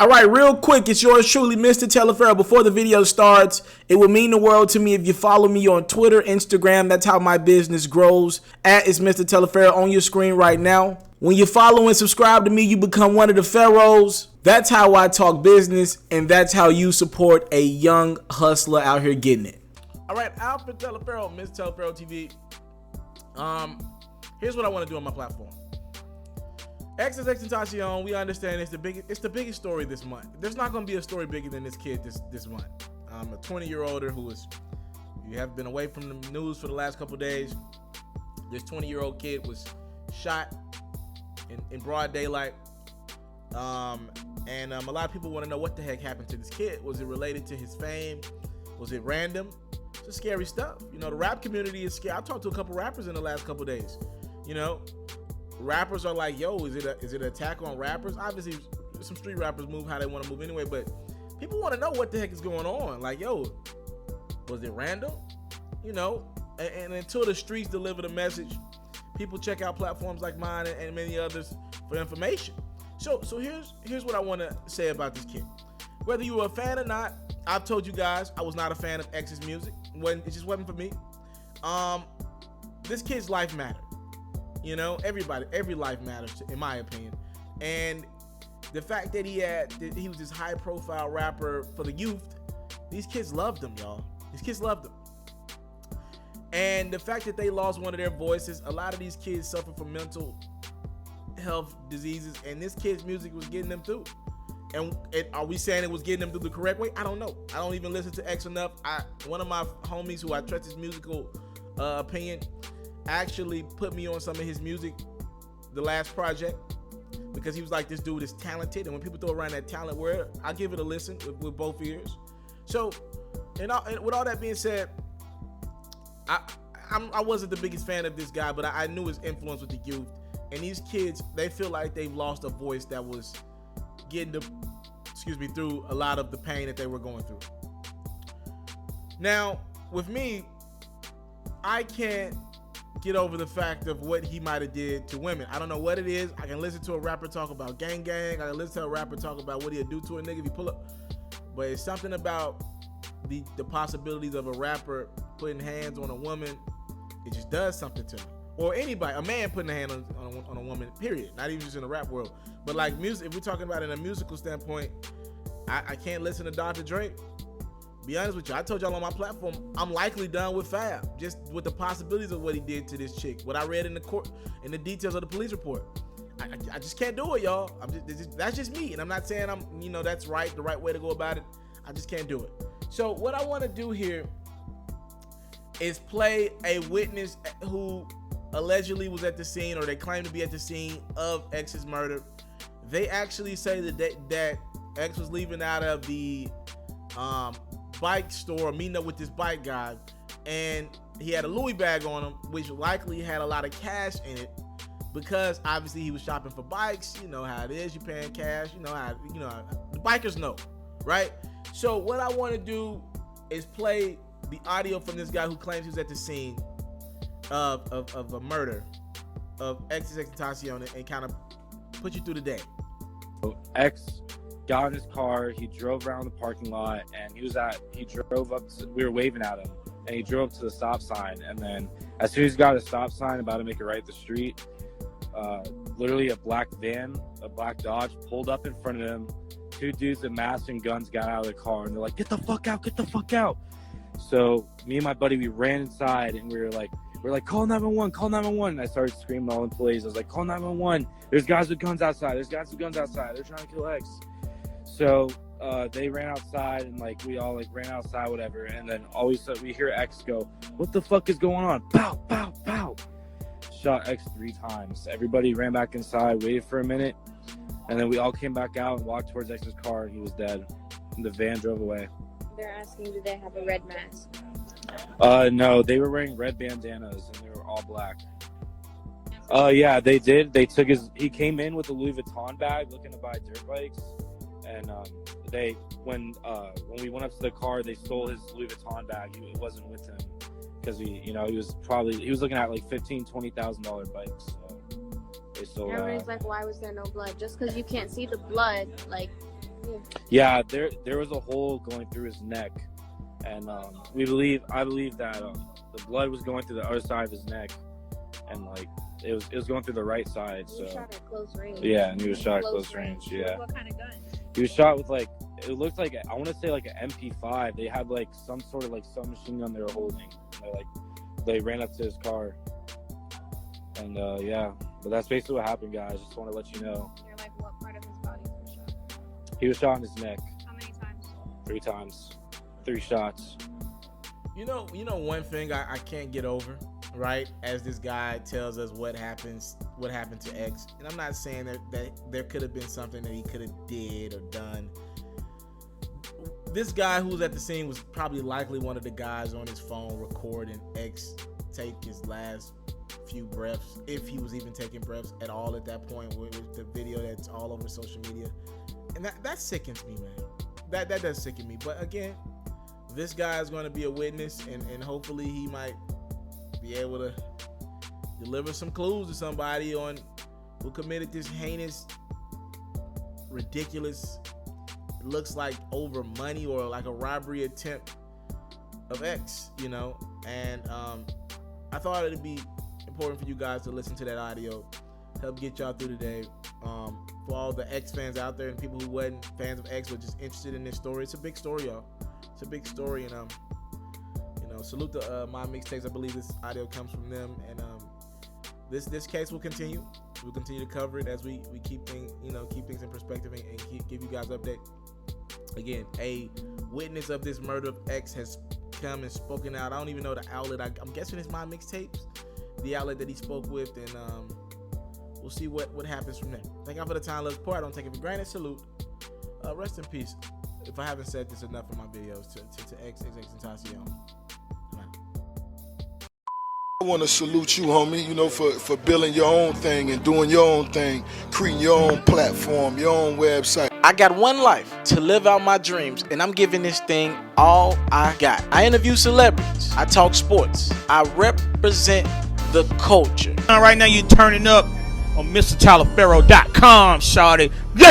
All right, real quick, it's yours truly, Mr. Taliaferro. Before the video starts, it would mean the world to me if you follow me on Twitter, Instagram. That's how my business grows. At is Mr. Taliaferro on your screen right now. When you follow and subscribe to me, you become one of the pharaohs. That's how I talk business, and that's how you support a young hustler out here getting it. All right, Alfred Taliaferro, Mr. Taliaferro TV. Here's what I want to do on my platform. XXXTentacion, we understand it's the biggest story this month. There's not going to be a story bigger than this kid this month. A 20-year-older who is, you have been away from the news for the last couple days. This 20-year-old kid was shot in broad daylight. And a lot of people want to know what the heck happened to this kid. Was it related to his fame? Was it random? It's scary stuff. You know, the rap community is scared. I talked to a couple rappers in the last couple days. You know, rappers are like, yo, is it an attack on rappers? Obviously, some street rappers move how they want to move anyway, but people want to know what the heck is going on. Like, yo, was it random? You know, and until the streets deliver the message, people check out platforms like mine and many others for information. So here's what I want to say about this kid. Whether you were a fan or not, I've told you guys I was not a fan of X's music. It just wasn't for me. This kid's life mattered. You know, every life matters, in my opinion. And the fact that he was this high profile rapper for the youth, these kids loved him, y'all. These kids loved him. And the fact that they lost one of their voices, a lot of these kids suffer from mental health diseases, and this kid's music was getting them through. And are we saying it was getting them through the correct way? I don't know. I don't even listen to X enough. One of my homies who I trust his musical opinion actually put me on some of his music, the last project, because he was like, this dude is talented, and when people throw around that talent word, I give it a listen with both ears. So, and with all that being said, I wasn't the biggest fan of this guy, but I knew his influence with the youth, and these kids, they feel like they've lost a voice that was getting them, through a lot of the pain that they were going through. Now, with me, I can't get over the fact of what he might have did to women. I don't know what it is. I can listen to a rapper talk about gang. I can listen to a rapper talk about what he'll do to a nigga if he pull up. But it's something about the possibilities of a rapper putting hands on a woman. It just does something to me. Or anybody, a man putting a hand on a woman, period. Not even just in the rap world. But like music, if we're talking about it in a musical standpoint, I can't listen to Dr. Dre. Be honest with you, I told y'all on my platform, I'm likely done with Fab, just with the possibilities of what he did to this chick. What I read in the court, in the details of the police report, I just can't do it, y'all. That's just me, and I'm not saying that's right, the right way to go about it. I just can't do it. So what I want to do here is play a witness who allegedly was at the scene, or they claim to be at the scene of X's murder. They actually say that X was leaving out of the bike store, meeting up with this bike guy, and he had a Louis bag on him, which likely had a lot of cash in it, because obviously he was shopping for bikes. You know how it is, you paying cash, you know how the bikers know, right? So what I want to do is play the audio from this guy who claims he was at the scene of a murder of XXXTentacion and kind of put you through the day. X got in his car, he drove around the parking lot, and we were waving at him, and he drove up to the stop sign, and then as soon as he got a stop sign about to make it right the street, literally a black Dodge pulled up in front of him. Two dudes with masks and guns got out of the car, and they're like, get the fuck out. So me and my buddy, we ran inside, and we were like, call 911, call 911. And I started screaming all in police. I was like, call 911. There's guys with guns outside. They're trying to kill X. So they ran outside, and we all ran outside, whatever. And then all of a sudden we hear X go, what the fuck is going on? Pow, pow, pow. Shot X 3 times. Everybody ran back inside, waited for a minute. And then we all came back out and walked towards X's car, and he was dead. And the van drove away. They're asking, do they have a red mask? No, they were wearing red bandanas, and they were all black. Yeah, they did. He came in with a Louis Vuitton bag looking to buy dirt bikes. And when we went up to the car, they stole his Louis Vuitton bag. It wasn't with him, because he was looking at like $15,000-$20,000 bikes. So they stole that. Everybody's like, why was there no blood? Just because you can't see the blood, Yeah, there was a hole going through his neck, and I believe that the blood was going through the other side of his neck, and like it was going through the right side. He was shot at close range. Yeah, and he was shot at close range. Yeah. What kind of gun? He was shot with like, it looked like, I want to say like an MP5. They had like some sort of like submachine gun they were holding. They ran up to his car, and yeah. But that's basically what happened, guys. Just want to let you know. You're like, what part of his body was shot? He was shot in his neck. How many times? 3 times. 3 shots. You know one thing I can't get over, right? As this guy tells us what happened to X, and I'm not saying that there could have been something that he could have did or done. This guy who was at the scene was probably likely one of the guys on his phone recording X take his last few breaths, if he was even taking breaths at all at that point, with the video that's all over social media. And that sickens me, man. That does sicken me. But again, this guy is going to be a witness, and hopefully he might be able to deliver some clues to somebody on who committed this heinous, ridiculous, it looks like over money or like a robbery attempt of X, and I thought it'd be important for you guys to listen to that audio, help get y'all through today. For all the X fans out there and people who wasn't fans of X but just interested in this story, it's a big story, y'all. It's a big story, and salute to My Mixtapes. I believe this audio comes from them, and this case will continue. We'll continue to cover it as we keep things in perspective and give you guys update. Again, a witness of this murder of X has come and spoken out. I don't even know the outlet. I'm guessing it's My Mixtapes, the outlet that he spoke with, and we'll see what happens from there. Thank y'all for the time. Let's pour. I don't take it for granted. Salute. Rest in peace. If I haven't said this enough in my videos, to XXXTentacion. I want to salute you, homie, for building your own thing and doing your own thing, creating your own platform, your own website. I got one life to live out my dreams, and I'm giving this thing all I got. I interview celebrities. I talk sports. I represent the culture. Right now you're turning up on MrTaliaferro.com, shawty.